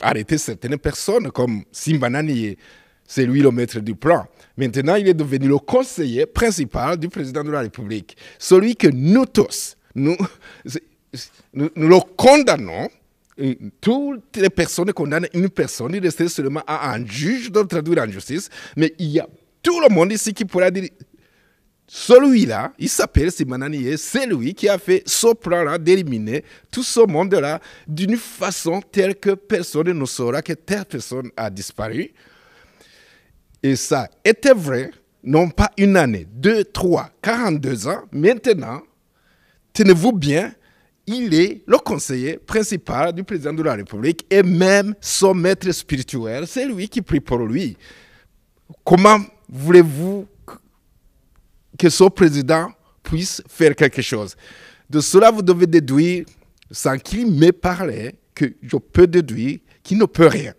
arrêté certaines personnes, comme Simbanani, c'est lui le maître du plan. Maintenant, il est devenu le conseiller principal du président de la République. Celui que nous tous, nous le condamnons. Toutes les personnes condamnent une personne, il reste seulement à un juge de traduire en justice. Mais il y a tout le monde ici qui pourra dire, celui-là, il s'appelle Simananié, c'est lui qui a fait ce plan-là d'éliminer tout ce monde-là d'une façon telle que personne ne saura que telle personne a disparu. Et ça était vrai, non pas une année, 2, 3, 42 ans. Maintenant, tenez-vous bien, il est le conseiller principal du président de la République et même son maître spirituel, c'est lui qui prie pour lui. Comment voulez-vous que ce président puisse faire quelque chose? De cela, vous devez déduire, sans qu'il m'ait parlé, que je peux déduire qu'il ne peut rien.